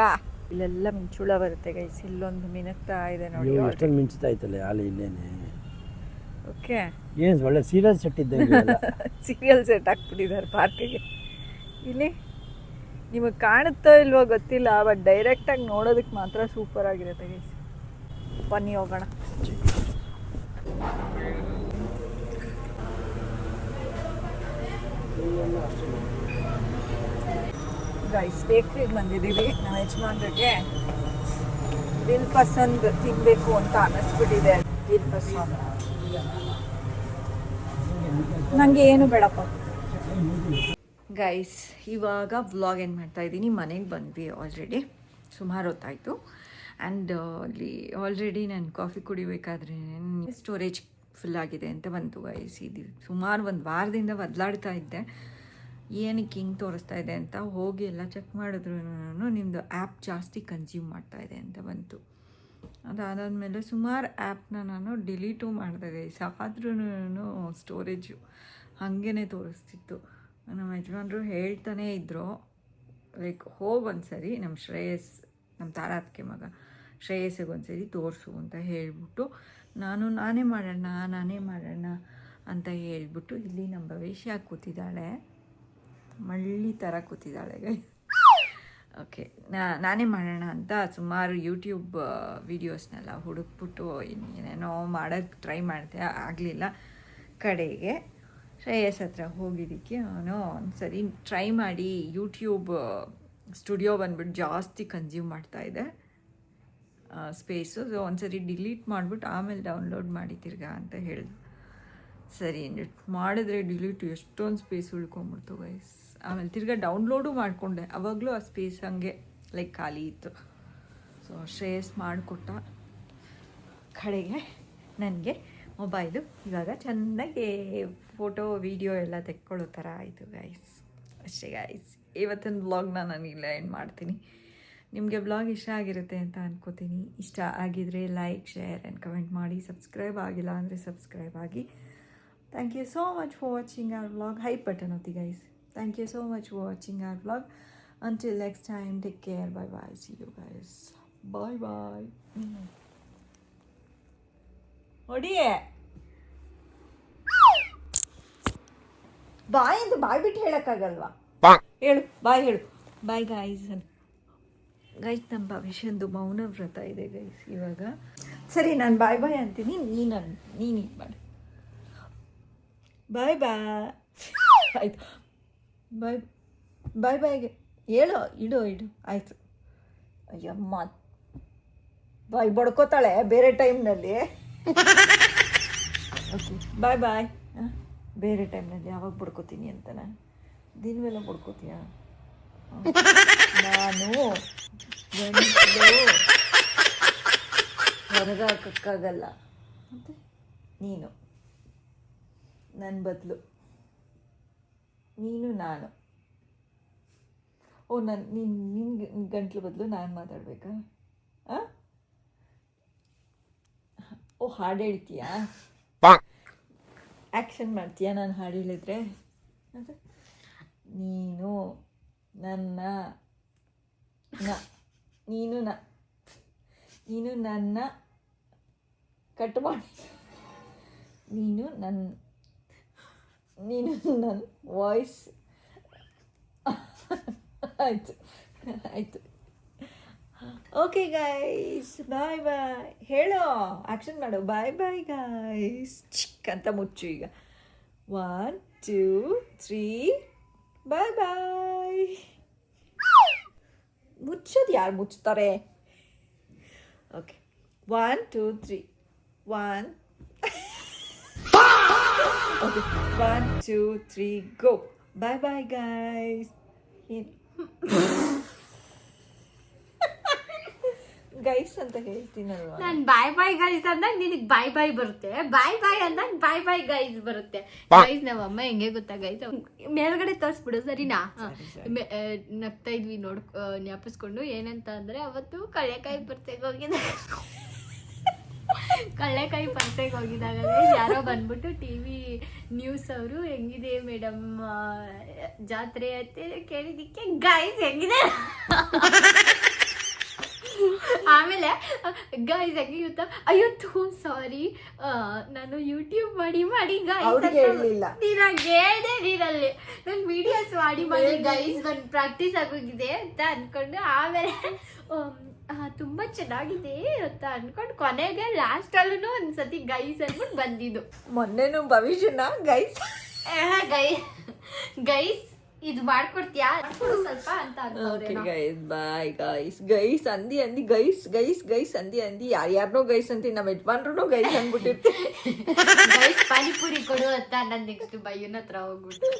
ಇಲ್ಲೆಲ್ಲ ಮಿಂಚುಳ ಬರುತ್ತೆ ಗೈಸ್. ಇಲ್ಲೊಂದು ಮಿನುಗ್ತಾ ಇದೆ ನೋಡಿ. ಎಷ್ಟೊಂದು ಮಿಂಚುತ್ತಾ ಇತ್ತಲ್ಲ ಅಲ್ಲಿ ಇಲ್ಲೇನೆ. ಓಕೆ, ಏನು ಒಳ್ಳೆ ಸೀರಿಯಲ್ ಸೆಟ್ ಇದ್ದಂಗೆ ಸೀರಿಯಲ್ ಸೆಟ್ ಹಾಕ್ಬಿಟ್ಟಿದ್ದಾರೆ ಪಾರ್ಕಿಗೆ. ಇಲ್ಲಿ ನಿಮಗೆ ಕಾಣುತ್ತೋ ಇಲ್ವೋ ಗೊತ್ತಿಲ್ಲ, ಬಟ್ ಡೈರೆಕ್ಟಾಗಿ ನೋಡೋದಕ್ಕೆ ಮಾತ್ರ ಸೂಪರ್ ಆಗಿರುತ್ತೆ ಗೈಸ್. ಬನ್ನಿ ಹೋಗೋಣ. ಗೈಸ್ ಬೇಕ್ರಿಗೆ ಬಂದಿದ್ದೀವಿ. ನಮ್ಮ ಯಜಮಾನ್ರಿಗೆ ದಿಲ್ ಪಸಂದ್ ತಿನ್ನಬೇಕು ಅಂತ ಅನ್ನಿಸ್ಬಿಟ್ಟಿದೆ. ದಿಲ್ ಪಸಂದ್ ನನಗೆ ಏನು ಬೇಡಪ್ಪ. ಗೈಸ್ ಇವಾಗ ವ್ಲಾಗ್ ಏನು ಮಾಡ್ತಾಯಿದ್ದೀನಿ, ಮನೆಗೆ ಬಂದ್ವಿ ಆಲ್ರೆಡಿ, ಸುಮಾರು ಹೊತ್ತಾಯಿತು. ಆ್ಯಂಡ್ ಅಲ್ಲಿ ಆಲ್ರೆಡಿ ನಾನು ಕಾಫಿ ಕುಡಿಬೇಕಾದ್ರೆ ಸ್ಟೋರೇಜ್ ಫುಲ್ ಆಗಿದೆ ಅಂತ ಬಂತು ಗೈಸ್. ಇದು ಸುಮಾರು ಒಂದು ವಾರದಿಂದ ಬದಲಾಡ್ತಾ ಇದ್ದೆ, ಏನಕ್ಕೆ ಹಿಂಗೆ ತೋರಿಸ್ತಾ ಇದೆ ಅಂತ ಹೋಗಿ ಎಲ್ಲ ಚೆಕ್ ಮಾಡಿದ್ರು ನಿಮ್ಮದು ಆ್ಯಪ್ ಜಾಸ್ತಿ ಕನ್ಸ್ಯೂಮ್ ಮಾಡ್ತಾ ಇದೆ ಅಂತ ಬಂತು. ಅದಾದಮೇಲೆ ಸುಮಾರು ಆ್ಯಪ್ನ ನಾನು ಡಿಲೀಟು ಮಾಡಿದೆ ಗೈಸ್, ಆದ್ರೂ ಸ್ಟೋರೇಜು ಹಾಗೇ ತೋರಿಸ್ತಿತ್ತು. ನಮ್ಮ ಯಜಮಾನ್ರು ಹೇಳ್ತಾನೇ ಇದ್ದರು, ಲೈಕ್ ಹೋಗಿ ಒಂದ್ಸರಿ ನಮ್ಮ ಶ್ರೇಯಸ್, ನಮ್ಮ ತಾರಾತ್ಗೆ ಮಗ ಶ್ರೇಯಸ್ಸಿಗೆ ಒಂದ್ಸರಿ ತೋರಿಸು ಅಂತ ಹೇಳ್ಬಿಟ್ಟು ನಾನೇ ಮಾಡೋಣ ಅಂತ ಹೇಳ್ಬಿಟ್ಟು ಇಲ್ಲಿ ನಮ್ಮ ಭವಿಷ್ಯ ಕೂತಿದ್ದಾಳೆ, ಮಳ್ಳಿ ಥರ ಕೂತಿದ್ದಾಳೆ ಗೈ. ಓಕೆ, ನಾನೇ ಮಾಡೋಣ ಅಂತ ಸುಮಾರು ಯೂಟ್ಯೂಬ್ ವೀಡಿಯೋಸ್ನೆಲ್ಲ ಹುಡುಕ್ಬಿಟ್ಟು ಏನೇನೋ ಮಾಡೋಕ್ಕೆ ಟ್ರೈ ಮಾಡಿದೆ, ಆಗಲಿಲ್ಲ. ಕಡೆಗೆ ಶ್ರೇಯಸ್ ಹತ್ರ ಹೋಗಿದ್ದಕ್ಕೆ ಅವನು ಒಂದ್ಸರಿ ಟ್ರೈ ಮಾಡಿ ಯೂಟ್ಯೂಬ್ ಸ್ಟುಡಿಯೋ ಬಂದ್ಬಿಟ್ಟು ಜಾಸ್ತಿ ಕನ್ಸ್ಯೂಮ್ ಮಾಡ್ತಾಯಿದೆ ಸ್ಪೇಸು, ಸೊ ಒಂದ್ಸರಿ ಡಿಲೀಟ್ ಮಾಡಿಬಿಟ್ಟು ಆಮೇಲೆ ಡೌನ್ಲೋಡ್ ಮಾಡಿ ತಿರ್ಗಾ ಅಂತ ಹೇಳಿದ್ರು. ಸರಿ ಮಾಡಿದ್ರೆ ಡಿಲೀಟ್ ಎಷ್ಟೊಂದು ಸ್ಪೇಸ್ ಉಳ್ಕೊಂಬಿಡ್ತು ಗೈಸ್. ಆಮೇಲೆ ತಿರ್ಗಾ ಡೌನ್ಲೋಡು ಮಾಡಿಕೊಂಡೆ, ಆವಾಗಲೂ ಆ ಸ್ಪೇಸ್ ಹಂಗೆ ಲೈಕ್ ಖಾಲಿ ಇತ್ತು. ಸೊ ಶ್ರೇಯಸ್ ಮಾಡಿಕೊಟ್ಟ. ಕಡೆಗೆ ನನಗೆ ಮೊಬೈಲು ಇವಾಗ ಚೆನ್ನಾಗಿ ಫೋಟೋ ವೀಡಿಯೋ ಎಲ್ಲ ತೆಕ್ಕೊಳ್ಳೋ ಥರ ಆಯಿತು ಗೈಸ್. ಅಷ್ಟೇ ಗೈಸ್, ಇವತ್ತಿನ ವ್ಲಾಗ್ನ ನಾನು ಇಲ್ಲ ಎಂಡ್ ಮಾಡ್ತೀನಿ. ನಿಮಗೆ ವ್ಲಾಗ್ ಇಷ್ಟ ಆಗಿರುತ್ತೆ ಅಂತ ಅನ್ಕೋತೀನಿ. ಇಷ್ಟ ಆಗಿದರೆ ಲೈಕ್, ಶೇರ್ ಆ್ಯಂಡ್ ಕಮೆಂಟ್ ಮಾಡಿ. ಸಬ್ಸ್ಕ್ರೈಬ್ ಆಗಿಲ್ಲ ಅಂದರೆ ಸಬ್ಸ್ಕ್ರೈಬ್ ಆಗಿ. Thank you so much for watching our vlog. Hype button ಒತ್ತಿ guys. Thank you so much for watching our vlog. Until next time, take care, bye bye, see you guys, bye bye. ಹೊಡಿಯೇ ಬಾಯ್ ಅಂತ ಬಾಯ್ ಬಿಟ್ಟು ಹೇಳೋಕ್ಕಾಗಲ್ವಾ? ಹೇಳು ಬಾಯ್, ಹೇಳು ಬಾಯ್ ಗಾಯ್ಸ್. ಗೈಸ್ ನಮ್ಮ ಭವಿಷ್ಯಂದು ಮೌನ ವ್ರತ ಇದೆ ಗೈಸ್ ಇವಾಗ. ಸರಿ ನಾನು ಬಾಯ್ ಬಾಯ್ ಅಂತೀನಿ, ನೀನು ಇದು ಮಾಡಿ. ಬಾಯ್ ಬಾಯ್ ಆಯಿತು, ಬಾಯ್ ಬಾಯ್ ಬಾಯ್ಗೆ ಹೇಳು, ಇಡು ಆಯಿತು. ಅಯ್ಯಮ್ಮ ಬಾಯ್ ಬಡ್ಕೋತಾಳೆ ಬೇರೆ ಟೈಮ್ನಲ್ಲಿ. ಓಕೆ ಬಾಯ್ ಬಾಯ್. ಬೇರೆ ಟೈಮ್ನಲ್ಲಿ ಯಾವಾಗ ಬಡ್ಕೋತೀನಿ ಅಂತನ ದಿನ ಮೇಲೆ ಬಡ್ಕೋತೀಯ? ನಾನು ಹೊರಗೆ ಹಾಕೋಕ್ಕಾಗಲ್ಲ, ಮತ್ತು ನೀನು ನನ್ನ ಬದಲು, ನೀನು ನಾನು. ಓ ನಿನ್ನ ಗಂಟ್ಲು ಬದಲು ನಾನು ಮಾತಾಡಬೇಕಾ? ಓ ಹಾಡು ಹೇಳ್ತೀಯಾ? ಆ್ಯಕ್ಷನ್ ಮಾಡ್ತೀಯಾ ನಾನು ಹಾಡು ಹೇಳಿದ್ರೆ? ಅದು ನೀನು ನನ್ನ ನೀನು ನನ್ನ ಕಟ್ ಮಾಡಿ, ನೀನು ನನ್ನ ವಾಯ್ಸ್. ಆಯಿತು ಓಕೆ ಗೈಸ್, ಬಾಯ್ ಬಾಯ್. ಹೇಳೋ, ಆ್ಯಕ್ಷನ್ ಮಾಡು. ಬಾಯ್ ಬಾಯ್ ಗೈಸ್. ಚಿಕ್ ಅಂತ ಮುಚ್ಚು ಈಗ. 1 2 3 ಬಾಯ್ ಬಾಯ್. ಮುಚ್ಚೋದು ಯಾರು ಮುಚ್ತಾರೆ? ಓಕೆ 1 2 3 1 ಓಕೆ 1 2 3 ಗೋ. ಬಾಯ್ ಬಾಯ್ ಗೈಸ್. ಗೈಸ್ ಅಂತ ಹೇಳ್ತೀನಲ್ವಾ ನಾನು. ಬಾಯ್ ಬಾಯ್ ಗೈಸ್ ಅಂದಾಗ ನಿನಗೆ ಬಾಯ್ ಬಾಯ್ ಬರುತ್ತೆ, ಬಾಯ್ ಬಾಯ್ ಅಂದಾಗ ಬಾಯ್ ಬಾಯ್ ಗೈಸ್ ಬರುತ್ತೆ. ಗೈಸ್ ನಮ್ಮ ಅಮ್ಮ ಹೆಂಗೆ ಗೊತ್ತಾ ಗೈಸ್, ಮೇಲ್ಗಡೆ ತೋರಿಸ್ಬಿಡು ಸರಿನಾ? ನಗ್ತಾ ಇದ್ವಿ ಜ್ಞಾಪಿಸ್ಕೊಂಡು. ಏನಂತ ಅಂದ್ರೆ ಅವತ್ತು ಕಳ್ಳೆಕಾಯಿ ಪರ್ಸೆಗೆ ಹೋಗಿದಾಗ ಯಾರೋ ಬಂದ್ಬಿಟ್ಟು ಟಿವಿ ನ್ಯೂಸ್ ಅವರು ಹೆಂಗಿದೆ ಮೇಡಮ್ ಜಾತ್ರೆ ಅಂತ ಕೇಳಿದಿಕ್ಕೆ ಗೈಸ್ ಹೆಂಗಿದೆ ಆಮೇಲೆ ಗೈಸ್ ಹೆಂಗೆ ಗೊತ್ತಾ, ಅಯ್ಯೋ ಸಾರಿ ನಾನು ಯೂಟ್ಯೂಬ್ ಮಾಡಿ ಅವ್ರಿಗೆ ಹೇಳ್ಲಿಲ್ಲ. ನೀನಾಗ ಹೇಳ್ದೆ ನೀನಲ್ಲಿ ನಾನು ವಿಡಿಯೋಸ್ ಮಾಡಿ ಗೈಸ್ ಒಂದು ಪ್ರಾಕ್ಟೀಸ್ ಆಗೋಗಿದೆ ಅಂತ ಅನ್ಕೊಂಡು ಆಮೇಲೆ ತುಂಬಾ ಚೆನ್ನಾಗಿದೆ ಅಂತ ಅನ್ಕೊಂಡು ಕೊನೆಗೆ ಲಾಸ್ಟ್ ಅಲ್ಲೂ ಒಂದ್ಸತಿ ಗೈಸ್ ಅನ್ಬಿಟ್ಟು ಬಂದಿದ್ದು. ಮೊನ್ನೆನು ಭವಿಷ್ಯನ ಗೈಸ್ ಗೈಸ್ ಇದು ಮಾಡ್ಕೊಡ್ತೀಯಾ ಸ್ವಲ್ಪ ಅಂತ ಅನ್ಕೊಂಡ್ರೆ ಗೈಸ್ ಬಾಯ್ ಗೈಸ್ ಅಂದಿ ಗೈಸ್ ಅಂದಿ ಯಾರ್ಯಾರನೋ ಗೈಸ್ ಅಂತಿ ನಮ್ಮ ಯಜಮಾನ್ರು ಗೈಸ್ ಅಂದ್ಬಿಟ್ಟಿರ್ತೀವಿ. ಗೈಸ್ ಪಾನಿಪುರಿ ಕೊಡು ಅಂತ ನಾನು ನೆಕ್ಸ್ಟ್ ಬೈಯನ ಹತ್ರ ಹೋಗ್ಬಿಟ್ಟು